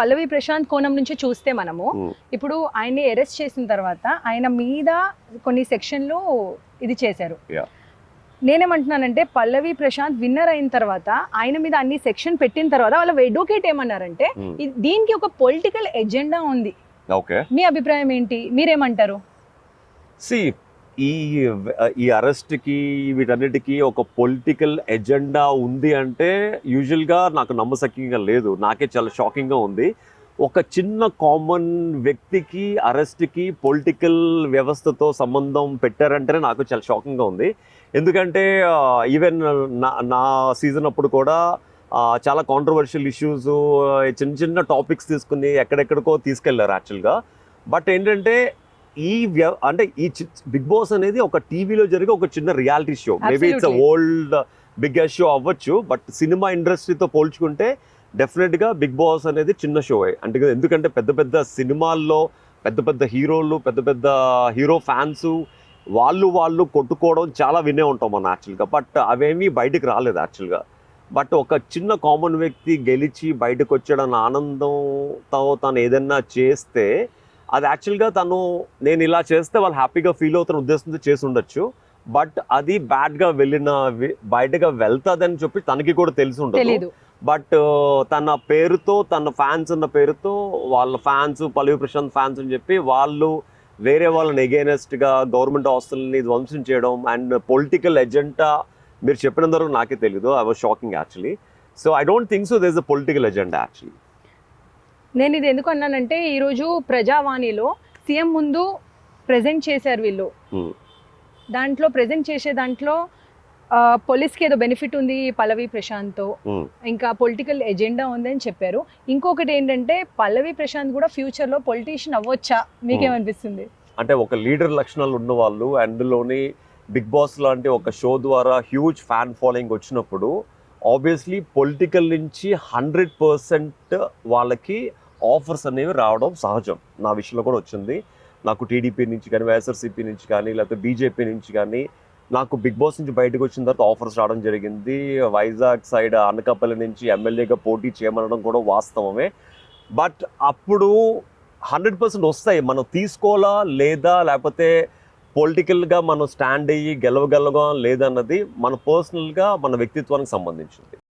పల్లవి ప్రశాంత్ కోణం నుంచి చూస్తే మనము ఇప్పుడు ఆయన్ని అరెస్ట్ చేసిన తర్వాత ఆయన మీద కొన్ని సెక్షన్లు ఇది చేశారు. నేనేమంటున్నానంటే పల్లవి ప్రశాంత్ విన్నర్ అయిన తర్వాత ఆయన మీద అన్ని సెక్షన్ పెట్టిన తర్వాత వాళ్ళ అడ్వకేట్ ఏమన్నారంటే దీనికి ఒక పొలిటికల్ ఎజెండా ఉంది. మీ అభిప్రాయం ఏంటి, మీరేమంటారు? ఈ అరెస్ట్కి వీటన్నిటికీ ఒక పొలిటికల్ ఎజెండా ఉంది అంటే యూజువల్గా నాకు నమ్మశక్యంగా లేదు. నాకే చాలా షాకింగ్గా ఉంది. ఒక చిన్న కామన్ వ్యక్తికి అరెస్ట్కి పొలిటికల్ వ్యవస్థతో సంబంధం పెట్టారంటేనే నాకు చాలా షాకింగ్గా ఉంది. ఎందుకంటే ఈవెన్ నా సీజన్ అప్పుడు కూడా చాలా కాంట్రవర్షియల్ ఇష్యూస్, చిన్న చిన్న టాపిక్స్ తీసుకుని ఎక్కడెక్కడికో తీసుకెళ్లారు యాక్చువల్గా. బట్ ఏంటంటే అంటే ఈ బిగ్ బాస్ అనేది ఒక టీవీలో జరిగే ఒక చిన్న reality show. Maybe it's world biggest show అవ్వచ్చు, బట్ సినిమా ఇండస్ట్రీతో పోల్చుకుంటే డెఫినెట్గా బిగ్ బాస్ అనేది చిన్న షో. అంటే ఎందుకంటే పెద్ద పెద్ద సినిమాల్లో పెద్ద పెద్ద హీరోలు, పెద్ద పెద్ద హీరో ఫ్యాన్స్ వాళ్ళు కొట్టుకోవడం చాలా వినే ఉంటాం మనం యాక్చువల్గా. బట్ అవేమీ బయటకు రాలేదు యాక్చువల్గా. బట్ ఒక చిన్న కామన్ వ్యక్తి గెలిచి బయటకు వచ్చాడన్న ఆనందంతో తను ఏదన్నా చేస్తే అది యాక్చువల్గా నేను ఇలా చేస్తే వాళ్ళు హ్యాపీగా ఫీల్ అవుతున్న ఉద్దేశంతో చేసి ఉండొచ్చు. బట్ అది బ్యాడ్గా బయటగా వెళ్తాదని చెప్పి తనకి కూడా తెలిసి ఉండదు. బట్ తన పేరుతో, తన ఫ్యాన్స్ ఉన్న పేరుతో వాళ్ళ ఫ్యాన్స్, పల్లవి ప్రశాంత్ ఫ్యాన్స్ అని చెప్పి వాళ్ళు వేరే వాళ్ళని ఎగైనెస్ట్గా గవర్నమెంట్ హాస్టల్ని ధ్వంసం చేయడం అండ్ పొలిటికల్ ఎజెండా మీరు చెప్పినంత వరకు నాకే తెలియదు. I was shocking actually. So I don't think so there is a political agenda actually. నేను ఇది ఎందుకు అన్నానంటే ఈరోజు ప్రజావాణిలో సీఎం ముందు ప్రజెంట్ చేశారు వీళ్ళు. దాంట్లో ప్రజెంట్ చేసే దాంట్లో పోలీస్కి ఏదో బెనిఫిట్ ఉంది పల్లవి ప్రశాంత్తో, ఇంకా పొలిటికల్ ఎజెండా ఉందని చెప్పారు. ఇంకొకటి ఏంటంటే పల్లవి ప్రశాంత్ కూడా ఫ్యూచర్లో పొలిటీషియన్ అవ్వచ్చా, మీకేమనిపిస్తుంది? అంటే ఒక లీడర్ లక్షణాలు ఉన్న వాళ్ళు, అందులోని బిగ్ బాస్ లాంటి ఒక షో ద్వారా హ్యూజ్ ఫ్యాన్ ఫాలోయింగ్ వచ్చినప్పుడు ఆబ్వియస్లీ పొలిటికల్ నుంచి 100% వాళ్ళకి ఆఫర్స్ అనేవి రావడం సహజం. నా విషయంలో కూడా వచ్చింది. నాకు టీడీపీ నుంచి కానీ, వైఎస్ఆర్సీపీ నుంచి కానీ, లేకపోతే బీజేపీ నుంచి కానీ నాకు బిగ్ బాస్ నుంచి బయటకు వచ్చిన తర్వాత ఆఫర్స్ రావడం జరిగింది. వైజాగ్ సైడ్ అనకాపల్లి నుంచి ఎమ్మెల్యేగా పోటీ చేయమనడం కూడా వాస్తవమే. బట్ అప్పుడు 100% వస్తాయి. మనం తీసుకోవాలా లేదా, లేకపోతే పొలిటికల్గా మనం స్టాండ్ అయ్యి గెలవగలగా లేదన్నది మన పర్సనల్గా మన వ్యక్తిత్వానికి సంబంధించింది.